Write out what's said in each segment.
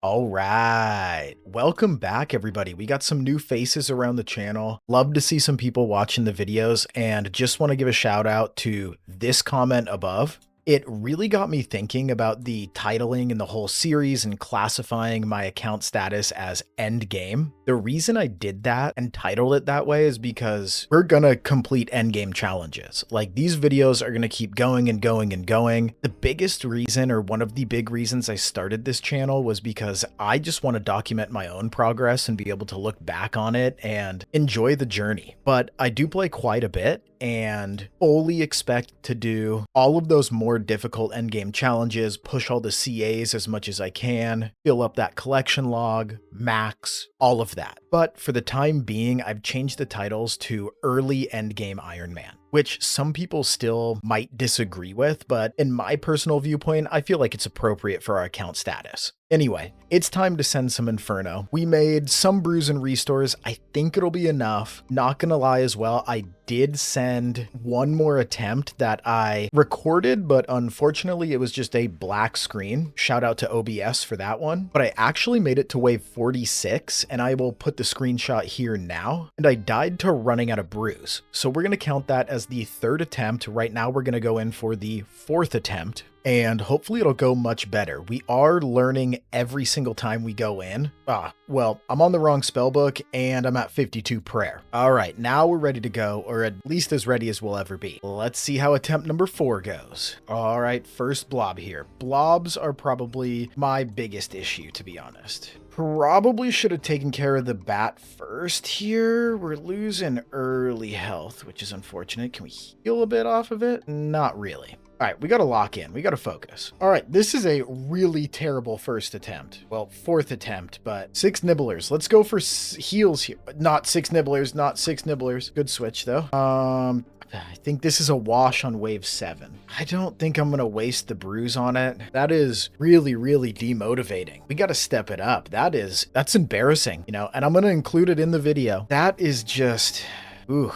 All right. Welcome back, everybody. We got some new faces around the channel. Love to see some people watching the videos, and just want to give a shout out to this comment above. It really got me thinking about the titling in the whole series and classifying my account status as endgame. The reason I did that and titled it that way is because we're gonna complete endgame challenges. Like, these videos are gonna keep going and going and going. The biggest reason, or one of the big reasons I started this channel, was because I just want to document my own progress and be able to look back on it and enjoy the journey. But I do play quite a bit and fully expect to do all of those more difficult endgame challenges, push all the CAs as much as I can, fill up that collection log, max, all of that. But for the time being, I've changed the titles to Early-Endgame Ironman, which some people still might disagree with, but in my personal viewpoint, I feel like it's appropriate for our account status. Anyway, it's time to send some Inferno. We made some brews and restores. I think it'll be enough. Not gonna lie as well, I did send one more attempt that I recorded, but unfortunately it was just a black screen. Shout out to OBS for that one. But I actually made it to wave 46, and I will put the screenshot here now. And I died to running out of brews. So we're gonna count that as the third attempt. Right now we're gonna go in for the fourth attempt, and hopefully it'll go much better. We are learning every single time we go in. Well, I'm on the wrong spell book and I'm at 52 prayer. All right, now we're ready to go, or at least as ready as we'll ever be. Let's see how attempt number 4 goes. All right, first blob here. Blobs are probably my biggest issue, to be honest. Probably should have taken care of the bat first here. We're losing early health, which is unfortunate. Can we heal a bit off of it? Not really. All right, we got to lock in. We got to focus. All right, this is a really terrible first attempt. Well, fourth attempt, but 6 nibblers. Let's go for heals here. Not 6 nibblers, not 6 nibblers. Good switch, though. I think this is a wash on wave 7. I don't think I'm going to waste the brews on it. That is really, really demotivating. We got to step it up. That's embarrassing, you know, and I'm going to include it in the video. That is just, ooh.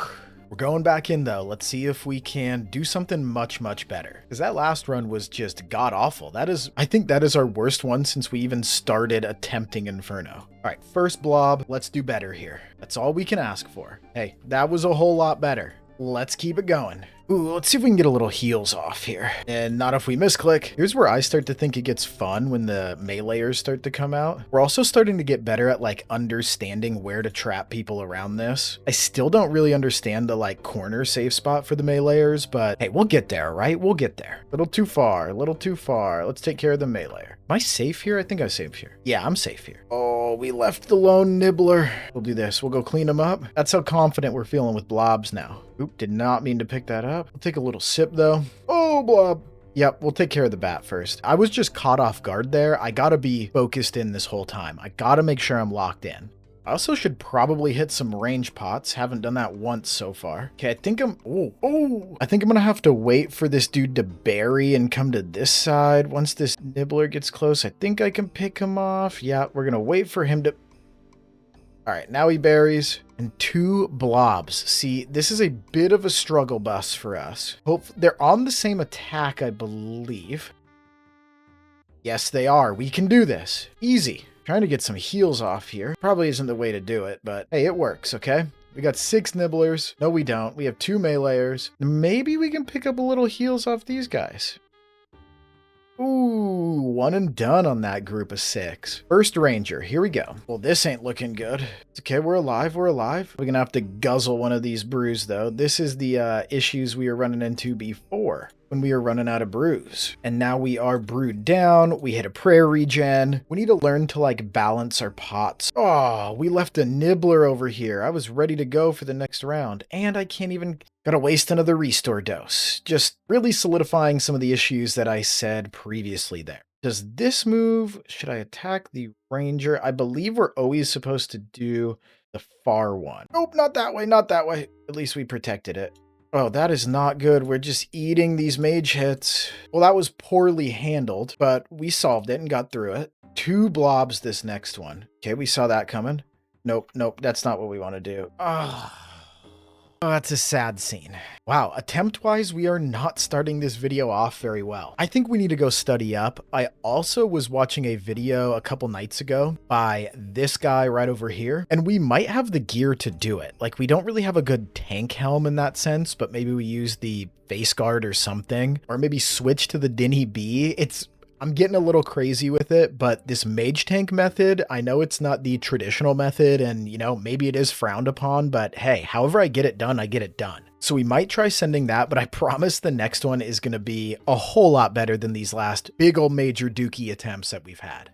We're going back in though. Let's see if we can do something much, much better. Because that last run was just god-awful. I think that is our worst one since we even started attempting Inferno. All right, first blob. Let's do better here. That's all we can ask for. Hey, that was a whole lot better. Let's keep it going. Ooh, let's see if we can get a little heals off here. And not if we misclick. Here's where I start to think it gets fun, when the meleeers start to come out. We're also starting to get better at like understanding where to trap people around this. I still don't really understand the like corner safe spot for the meleeers, but hey, we'll get there, right? We'll get there. Little too far, a little too far. Let's take care of the meleeer. Am I safe here? I think I'm safe here. Yeah, I'm safe here. Oh, we left the lone nibbler. We'll do this. We'll go clean him up. That's how confident we're feeling with blobs now. Oop, did not mean to pick that up. We'll take a little sip though. Oh, blob. Yep, we'll take care of the bat first. I was just caught off guard there. I gotta be focused in this whole time. I gotta make sure I'm locked in. I also should probably hit some range pots. Haven't done that once so far. Okay, I think I think I'm gonna have to wait for this dude to bury and come to this side. Once this nibbler gets close, I think I can pick him off. Yeah, we're gonna wait for him to... All right, now he buries. And 2 blobs. See, this is a bit of a struggle bus for us. They're on the same attack, I believe. Yes, they are. We can do this. Easy. Trying to get some heals off here. Probably isn't the way to do it, but hey, it works, okay? We got 6 nibblers. No, we don't. We have 2 meleeers. Maybe we can pick up a little heals off these guys. Ooh, 1 and done on that group of 6. First ranger, here we go. Well, this ain't looking good. It's okay, we're alive, we're alive. We're gonna have to guzzle one of these brews though. This is the issues we were running into before, when we were running out of brews. And now we are brewed down. We hit a prayer regen. We need to learn to like balance our pots. Oh, we left a nibbler over here. I was ready to go for the next round, and I can't even... Gotta waste another restore dose. Just really solidifying some of the issues that I said previously there. Does this move... Should I attack the ranger? I believe we're always supposed to do the far one. Nope, not that way, not that way. At least we protected it. Oh, that is not good. We're just eating these mage hits. Well, that was poorly handled, but we solved it and got through it. 2 blobs this next one. Okay, we saw that coming. Nope, nope, that's not what we want to do. Oh, that's a sad scene. Wow, attempt-wise, we are not starting this video off very well. I think we need to go study up. I also was watching a video a couple nights ago by this guy right over here, and we might have the gear to do it. Like, we don't really have a good tank helm in that sense, but maybe we use the face guard or something, or maybe switch to the Dinny B. I'm getting a little crazy with it, but this mage tank method, I know it's not the traditional method and, you know, maybe it is frowned upon, but hey, however I get it done, I get it done. So we might try sending that, but I promise the next one is going to be a whole lot better than these last big old major dookie attempts that we've had.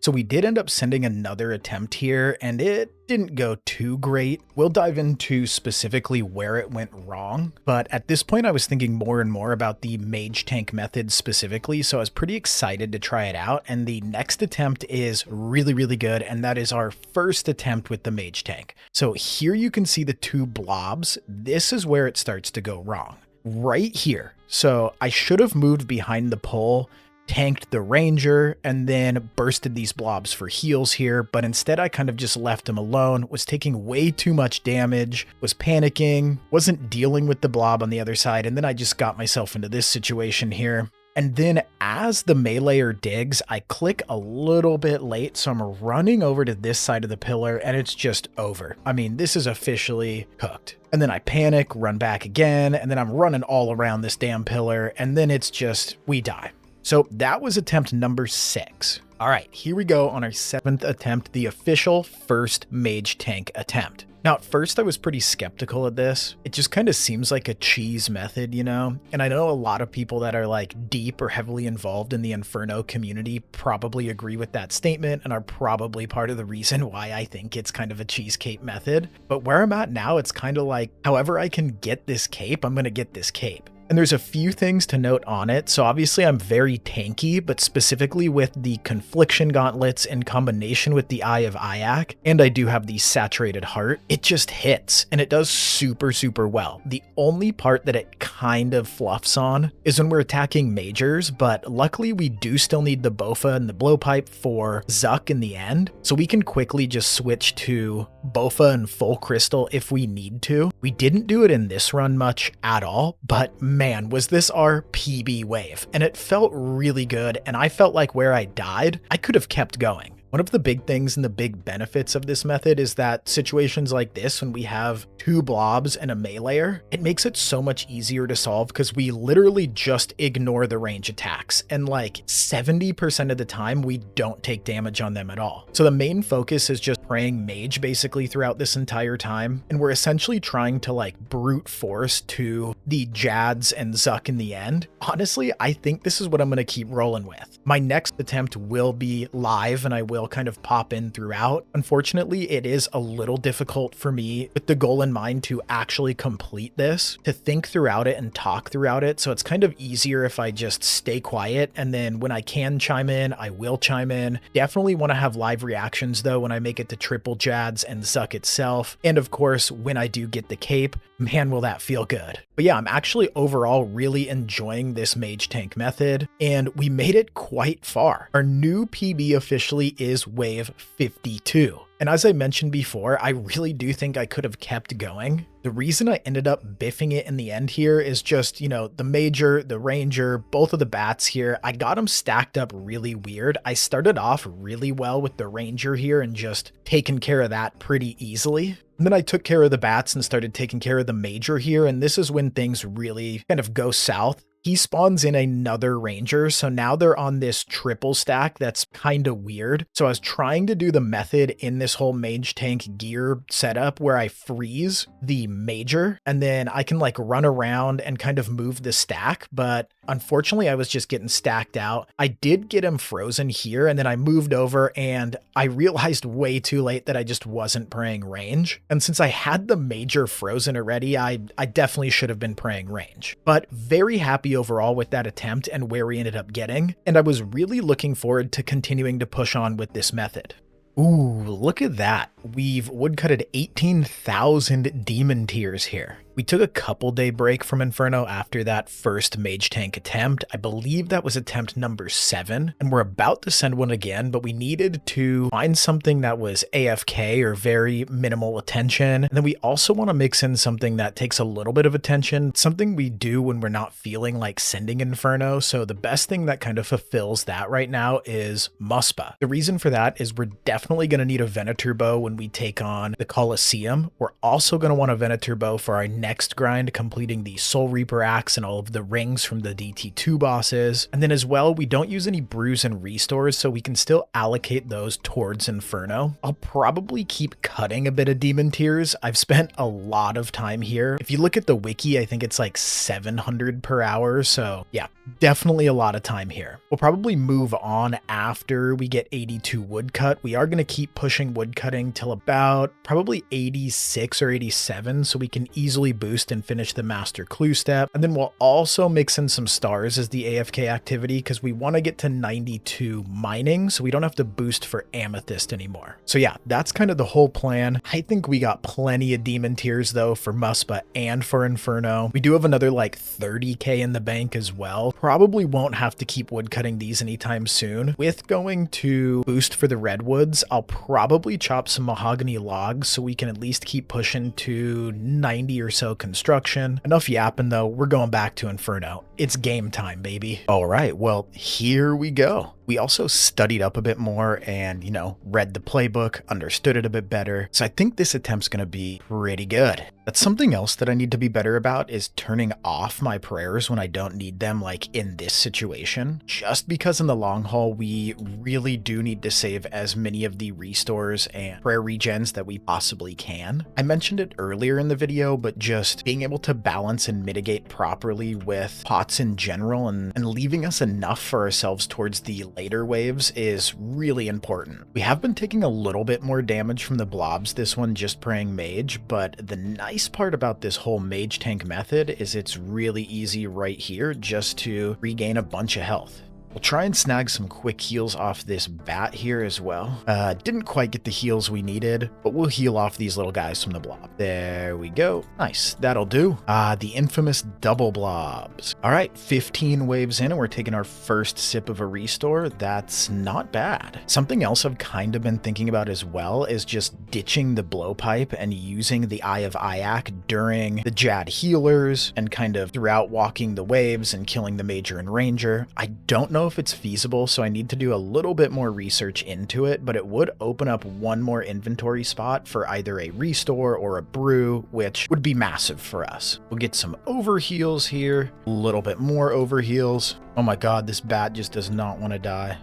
So we did end up sending another attempt here, and it didn't go too great. We'll dive into specifically where it went wrong, but at this point I was thinking more and more about the mage tank method specifically, so I was pretty excited to try it out, and the next attempt is really, really good, and that is our first attempt with the mage tank. So here you can see the two blobs. This is where it starts to go wrong. Right here. So I should have moved behind the pole, tanked the ranger, and then bursted these blobs for heals here, but instead I kind of just left him alone, was taking way too much damage, was panicking, wasn't dealing with the blob on the other side, and then I just got myself into this situation here. And then as the meleeer digs, I click a little bit late, so I'm running over to this side of the pillar, and it's just over. I mean, this is officially cooked. And then I panic, run back again, and then I'm running all around this damn pillar, and then it's just, we die. So that was attempt number 6. All right, here we go on our 7th attempt, the official first mage tank attempt. Now, at first I was pretty skeptical of this. It just kind of seems like a cheese method, you know? And I know a lot of people that are like deep or heavily involved in the Inferno community probably agree with that statement and are probably part of the reason why I think it's kind of a cheese cape method. But where I'm at now, it's kind of like, however I can get this cape, I'm going to get this cape. And there's a few things to note on it. So obviously I'm very tanky, but specifically with the Confliction Gauntlets in combination with the Eye of Ayak, and I do have the Saturated Heart, it just hits, and it does super, super well. The only part that it kind of fluffs on is when we're attacking majors, but luckily we do still need the Bofa and the Blowpipe for Zuck in the end, so we can quickly just switch to Bofa and Full Crystal if we need to. We didn't do it in this run much at all, but man, was this our PB wave, and it felt really good, and I felt like where I died, I could have kept going. One of the big things and the big benefits of this method is that situations like this, when we have 2 blobs and a meleeer, it makes it so much easier to solve because we literally just ignore the range attacks, and like 70% of the time we don't take damage on them at all. So the main focus is just praying mage basically throughout this entire time, and we're essentially trying to like brute force to the Jads and Zuck in the end. Honestly, I think this is what I'm going to keep rolling with. My next attempt will be live, and I will kind of pop in throughout. Unfortunately, it is a little difficult for me with the goal in mind to actually complete this, to think throughout it and talk throughout it. So it's kind of easier if I just stay quiet, and then when I can chime in, I will chime in. Definitely want to have live reactions though when I make it to triple Jads and Zuck itself. And of course, when I do get the cape, man, will that feel good. But yeah, I'm actually overall really enjoying this mage tank method, and we made it quite far. Our new PB officially is wave 52. And as I mentioned before, I really do think I could have kept going. The reason I ended up biffing it in the end here is just, you know, the Major, the Ranger, both of the bats here, I got them stacked up really weird. I started off really well with the Ranger here and just taking care of that pretty easily. And then I took care of the bats and started taking care of the Major here, and this is when things really kind of go south. He spawns in another ranger, so now they're on this triple stack that's kind of weird. So I was trying to do the method in this whole mage tank gear setup where I freeze the major and then I can like run around and kind of move the stack, but unfortunately I was just getting stacked out. I did get him frozen here, and then I moved over and I realized way too late that I just wasn't praying range. And since I had the major frozen already, I definitely should have been praying range. But very happy overall with that attempt and where we ended up getting, and I was really looking forward to continuing to push on with this method. Ooh, look at that. We've woodcutted 18,000 demon tears here. We took a couple day break from Inferno after that first Mage Tank attempt. I believe that was attempt number 7, and we're about to send one again, but we needed to find something that was AFK or very minimal attention. And then we also want to mix in something that takes a little bit of attention, something we do when we're not feeling like sending Inferno. So the best thing that kind of fulfills that right now is Muspa. The reason for that is we're definitely going to need a Venator bow when we take on the Colosseum. We're also going to want a Venator bow for our next grind, completing the Soul Reaper axe and all of the rings from the DT2 bosses. And then as well, we don't use any brews and restores, so we can still allocate those towards Inferno. I'll probably keep cutting a bit of Demon Tears. I've spent a lot of time here. If you look at the wiki, I think it's like 700 per hour. So yeah, definitely a lot of time here. We'll probably move on after we get 82 woodcut. We are going to keep pushing woodcutting till about probably 86 or 87, so we can easily boost and finish the Master Clue step. And then we'll also mix in some stars as the AFK activity because we want to get to 92 mining so we don't have to boost for Amethyst anymore. So yeah, that's kind of the whole plan. I think we got plenty of Demon Tears though for Muspa and for Inferno. We do have another like 30k in the bank as well. Probably won't have to keep woodcutting these anytime soon. With going to boost for the redwoods, I'll probably chop some mahogany logs so we can at least keep pushing to 90 or so construction. Enough yapping though, we're going back to Inferno. It's game time, baby. All right, well, here we go. We also studied up a bit more and, you know, read the playbook, understood it a bit better. So I think this attempt's going to be pretty good. That's something else that I need to be better about is turning off my prayers when I don't need them, like in this situation. Just because in the long haul, we really do need to save as many of the restores and prayer regens that we possibly can. I mentioned it earlier in the video, but just being able to balance and mitigate properly with pots in general and leaving us enough for ourselves towards the later waves is really important. We have been taking a little bit more damage from the blobs this one just praying Mage, but the nice part about this whole Mage tank method is it's really easy right here just to regain a bunch of health. We'll try and snag some quick heals off this bat here as well. Didn't quite get the heals we needed, but we'll heal off these little guys from the blob. There we go. Nice. That'll do. The infamous double blobs. All right, 15 waves in and we're taking our first sip of a restore. That's not bad. Something else I've kind of been thinking about as well is just ditching the blowpipe and using the Eye of Iak during the Jad healers and kind of throughout walking the waves and killing the Major and Ranger. I don't know if it's feasible, so I need to do a little bit more research into it, but it would open up one more inventory spot for either a restore or a brew, which would be massive for us. We'll get some overheals here, a little bit more overheals. Oh my god, this bat just does not want to die.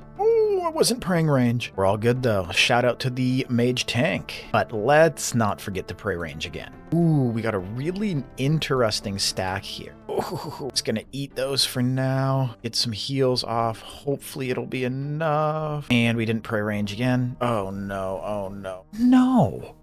I wasn't praying range. We're all good though. Shout out to the Mage tank. But let's not forget to pray range again. Ooh, we got a really interesting stack here. Ooh, it's gonna eat those for now. Get some heals off. Hopefully it'll be enough. And we didn't pray range again. Oh no, oh no. No!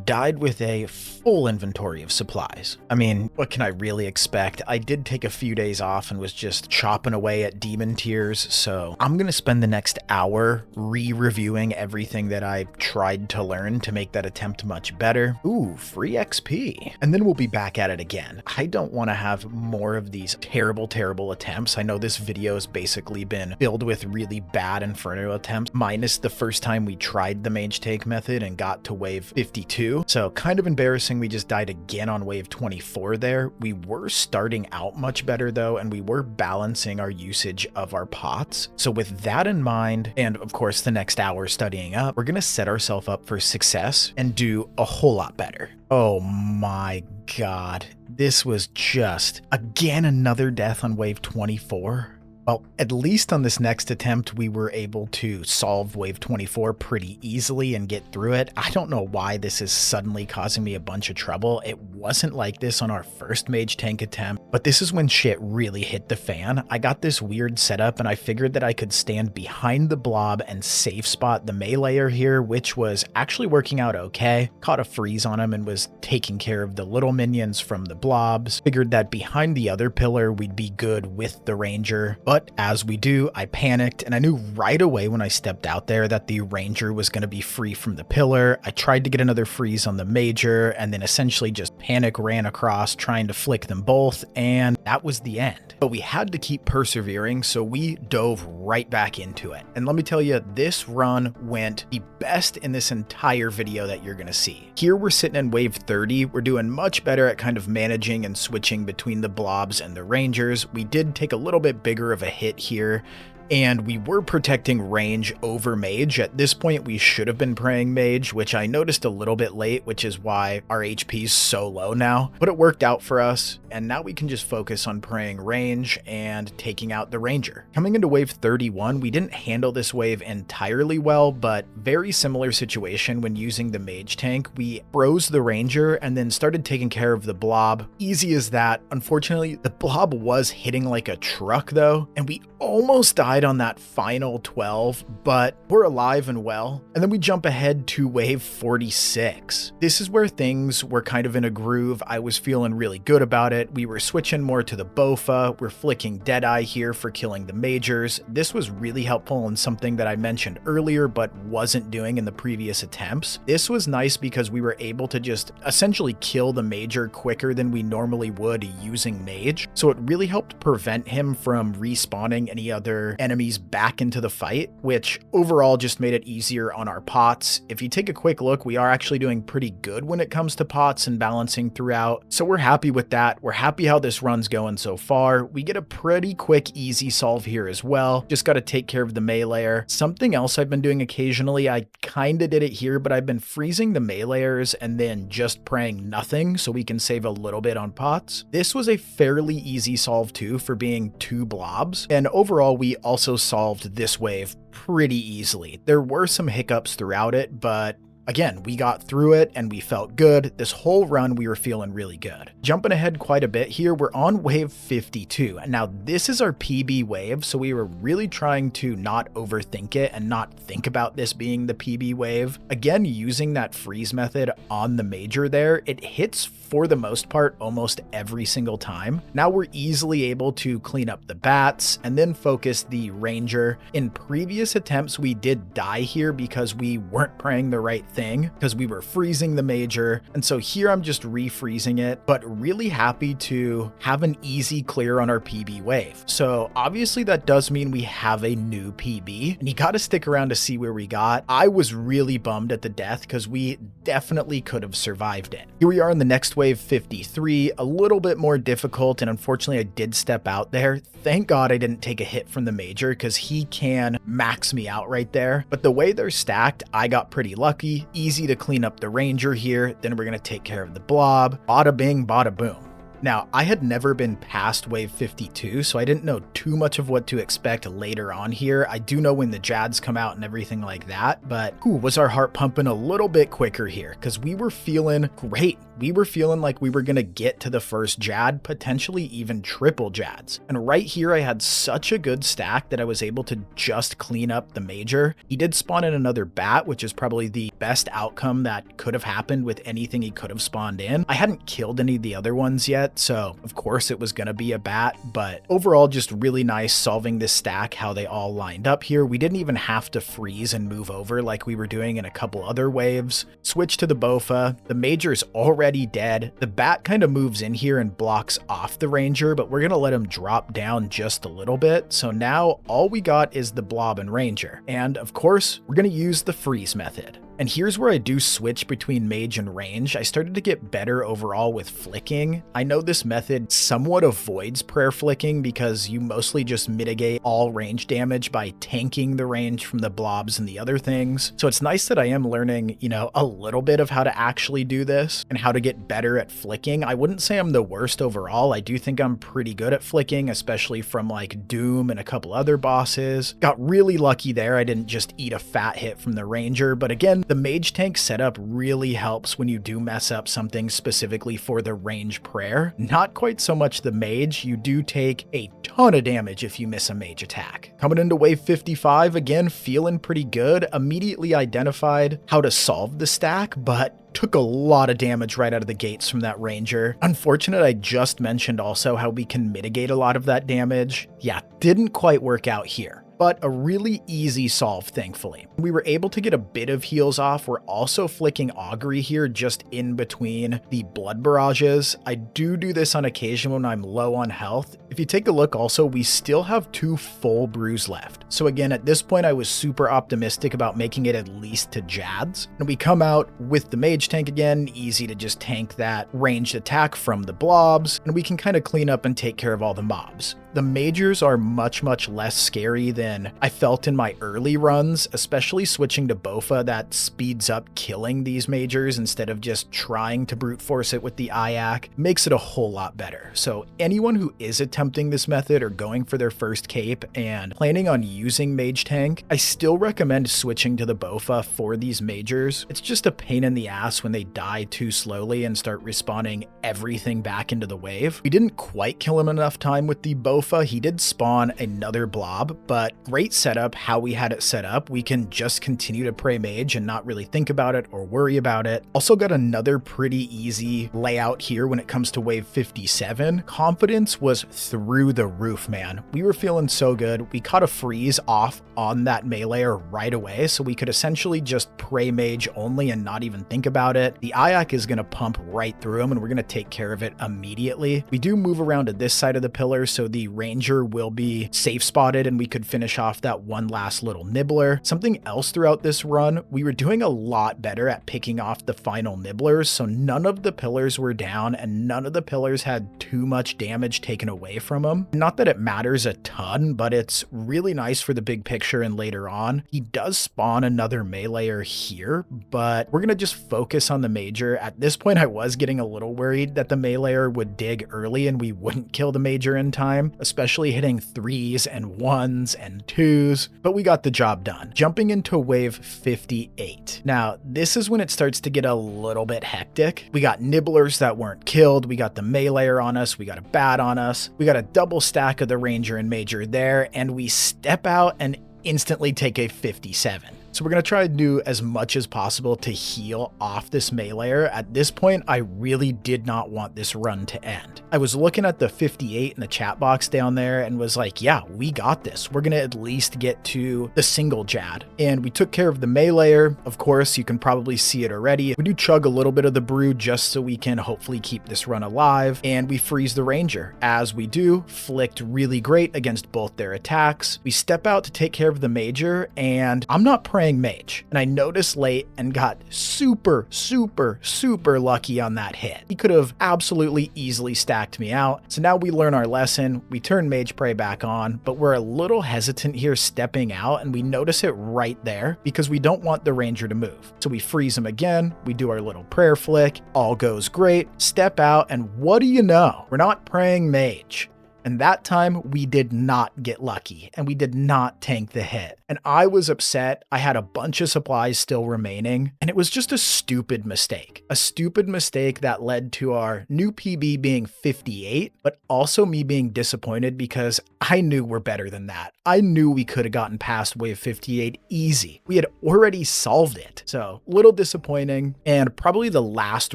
Died with a full inventory of supplies. I mean, what can I really expect? I did take a few days off and was just chopping away at Demon Tears, so I'm gonna spend the next hour re-reviewing everything that I tried to learn to make that attempt much better. Ooh, free XP. And then we'll be back at it again. I don't want to have more of these terrible, terrible attempts. I know this video has basically been filled with really bad Inferno attempts, minus the first time we tried the Mage Take method and got to wave 52. So kind of embarrassing we just died again on wave 24 there. We were starting out much better though, and we were balancing our usage of our pots. So with that in mind, and of course the next hour studying up, we're gonna set ourselves up for success and do a whole lot better. Oh my god. This was just, again, another death on wave 24. Well, at least on this next attempt, we were able to solve wave 24 pretty easily and get through it. I don't know why this is suddenly causing me a bunch of trouble. It wasn't like this on our first mage tank attempt, but this is when shit really hit the fan. I got this weird setup and I figured that I could stand behind the blob and safe spot the meleeer here, which was actually working out okay. Caught a freeze on him and was taking care of the little minions from the blobs. Figured that behind the other pillar we'd be good with the ranger, but as we do, I panicked and I knew right away when I stepped out there that the ranger was going to be free from the pillar. I tried to get another freeze on the major and then essentially just panic ran across trying to flick them both, and that was the end. But we had to keep persevering, so we dove right back into it. And let me tell you, this run went the best in this entire video that you're going to see. Here we're sitting in wave 30. We're doing much better at kind of managing and switching between the blobs and the rangers. We did take a little bit bigger of a hit here, and we were protecting range over mage. At this point, we should have been praying mage, which I noticed a little bit late, which is why our HP is so low now. But it worked out for us, and now we can just focus on praying range and taking out the ranger. Coming into wave 31, we didn't handle this wave entirely well, but very similar situation when using the mage tank. We froze the ranger and then started taking care of the blob. Easy as that. Unfortunately, the blob was hitting like a truck though, and we almost died on that final 12, but we're alive and well. And then we jump ahead to wave 46. This is where things were kind of in a groove. I was feeling really good about it. We were switching more to the Bofa. We're flicking Deadeye here for killing the majors. This was really helpful and something that I mentioned earlier, but wasn't doing in the previous attempts. This was nice because we were able to just essentially kill the major quicker than we normally would using mage. So it really helped prevent him from respawning any other enemies back into the fight, which overall just made it easier on our pots. If you take a quick look, we are actually doing pretty good when it comes to pots and balancing throughout. So we're happy with that. We're happy how this run's going so far. We get a pretty quick, easy solve here as well. Just got to take care of the meleeer. Something else I've been doing occasionally, I kind of did it here, but I've been freezing the meleeers and then just praying nothing so we can save a little bit on pots. This was a fairly easy solve too for being 2 blobs, and overall we also solved this wave pretty easily. There were some hiccups throughout it, but again, we got through it and we felt good. This whole run, we were feeling really good. Jumping ahead quite a bit here, we're on wave 52. And now this is our PB wave. So we were really trying to not overthink it and not think about this being the PB wave. Again, using that freeze method on the major there, it hits for the most part almost every single time. Now we're easily able to clean up the bats and then focus the ranger. In previous attempts, we did die here because we weren't praying the right thing, because we were freezing the major. And so here I'm just refreezing it, but really happy to have an easy clear on our PB wave. So obviously that does mean we have a new PB, and you got to stick around to see where we got. I was really bummed at the death because we definitely could have survived it. Here we are in the next wave 53, a little bit more difficult, and unfortunately I did step out there. Thank God I didn't take a hit from the major because he can max me out right there. But the way they're stacked, I got pretty lucky. Easy to clean up the ranger here. Then we're going to take care of the blob. Bada bing, bada boom. Now, I had never been past wave 52, so I didn't know too much of what to expect later on here. I do know when the Jads come out and everything like that, but was our heart pumping a little bit quicker here because we were feeling great. We were feeling like we were going to get to the first Jad, potentially even triple Jads. And right here, I had such a good stack that I was able to just clean up the major. He did spawn in another bat, which is probably the best outcome that could have happened with anything he could have spawned in. I hadn't killed any of the other ones yet, so of course it was going to be a bat, but overall just really nice solving this stack, how they all lined up here. We didn't even have to freeze and move over like we were doing in a couple other waves. Switch to the Bofa. The major's already dead. The bat kind of moves in here and blocks off the ranger, but we're going to let him drop down just a little bit. So now all we got is the blob and ranger. And of course, we're going to use the freeze method. And here's where I do switch between mage and range. I started to get better overall with flicking. I know this method somewhat avoids prayer flicking because you mostly just mitigate all range damage by tanking the range from the blobs and the other things. So it's nice that I am learning, a little bit of how to actually do this and how to get better at flicking. I wouldn't say I'm the worst overall. I do think I'm pretty good at flicking, especially from like Doom and a couple other bosses. Got really lucky there. I didn't just eat a fat hit from the ranger, but again, the Mage tank setup really helps when you do mess up something specifically for the range prayer. Not quite so much the Mage, you do take a ton of damage if you miss a Mage attack. Coming into wave 55, again, feeling pretty good. Immediately identified how to solve the stack, but took a lot of damage right out of the gates from that ranger. Unfortunate, I just mentioned also how we can mitigate a lot of that damage. Yeah, didn't quite work out here, but a really easy solve, thankfully. We were able to get a bit of heals off. We're also flicking Augury here just in between the blood barrages. I do this on occasion when I'm low on health. If you take a look also, we still have 2 full brews left. So again, at this point, I was super optimistic about making it at least to Jads. And we come out with the Mage tank again, easy to just tank that ranged attack from the blobs, and we can kind of clean up and take care of all the mobs. The Magers are much less scary than I felt in my early runs, especially switching to Bofa that speeds up killing these Magers instead of just trying to brute force it with the IAC, makes it a whole lot better. So anyone who is attempting this method or going for their first cape and planning on using Mage tank, I still recommend switching to the Bofa for these Magers. It's just a pain in the ass when they die too slowly and start respawning everything back into the wave. We didn't quite kill him enough time with the Bofa. He did spawn another blob, but great setup how we had it set up. We can just continue to pray Mage and not really think about it or worry about it. Also got another pretty easy layout here when it comes to wave 57. Confidence was through the roof, man. We were feeling so good. We caught a freeze off on that meleeer right away, so we could essentially just pray Mage only and not even think about it. The IAC is going to pump right through him and we're going to take care of it immediately. We do move around to this side of the pillar, so the ranger will be safe spotted and we could finish off that one last little nibbler. Something else throughout this run, we were doing a lot better at picking off the final nibblers, so none of the pillars were down and none of the pillars had too much damage taken away from them. Not that it matters a ton, but it's really nice for the big picture and later on. He does spawn another meleeer here, but we're gonna just focus on the Major. At this point, I was getting a little worried that the meleeer would dig early and we wouldn't kill the Major in time, especially hitting 3s and 1s and 2s, but we got the job done. Jumping into wave 58. Now, this is when it starts to get a little bit hectic. We got nibblers that weren't killed, we got the meleeer on us, we got a bat on us, we got a double stack of the Ranger and Major there, and we step out and instantly take a 57. So we're going to try to do as much as possible to heal off this meleeer. At this point, I really did not want this run to end. I was looking at the 58 in the chat box down there and was like, yeah, we got this. We're going to at least get to the single Jad. And we took care of the meleeer. Of course, you can probably see it already. We do chug a little bit of the brew just so we can hopefully keep this run alive. And we freeze the Ranger. As we do, flicked really great against both their attacks. We step out to take care of the Major, and I'm not praying Mage, and I noticed late and got super lucky on that hit. He could have absolutely easily stacked me out. So now we learn our lesson. We turn Mage Prey back on, but we're a little hesitant here stepping out, and we notice it right there because we don't want the Ranger to move. So we freeze him again. We do our little prayer flick. All goes great. Step out, and what do you know? We're not praying Mage. And that time we did not get lucky and we did not tank the hit. And I was upset. I had a bunch of supplies still remaining and it was just a stupid mistake. A stupid mistake that led to our new PB being 58, but also me being disappointed because I knew we're better than that. I knew we could have gotten past wave 58 easy. We had already solved it. So little disappointing, and probably the last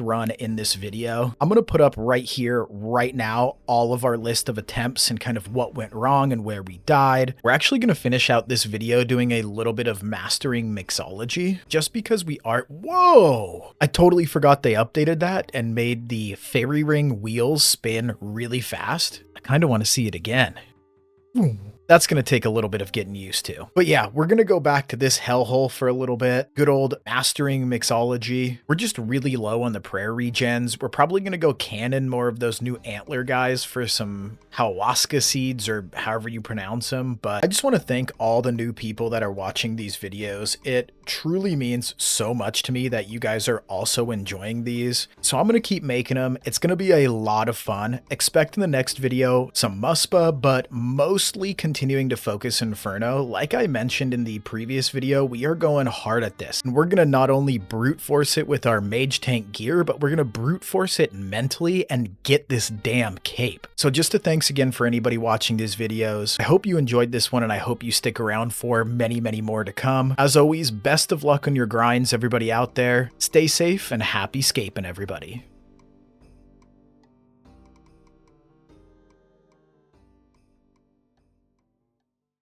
run in this video. I'm going to put up right here, right now, all of our list of attempts and kind of what went wrong and where we died. We're actually going to finish out this video doing a little bit of mastering Mixology just because we are, whoa, I totally forgot they updated that and made the fairy ring wheels spin really fast. I kind of want to see it again. That's going to take a little bit of getting used to. But yeah, we're going to go back to this hellhole for a little bit. Good old mastering Mixology. We're just really low on the prayer regens. We're probably going to go cannon more of those new antler guys for some ayahuasca seeds or however you pronounce them. But I just want to thank all the new people that are watching these videos. It truly means so much to me that you guys are also enjoying these. So I'm going to keep making them. It's going to be a lot of fun. Expect in the next video some muspa, but mostly continue continuing to focus Inferno. Like I mentioned in the previous video, we are going hard at this. And we're going to not only brute force it with our mage tank gear, but we're going to brute force it mentally and get this damn cape. So just a thanks again for anybody watching these videos. I hope you enjoyed this one, and I hope you stick around for many, many more to come. As always, best of luck on your grinds, everybody out there. Stay safe and happy scaping, everybody.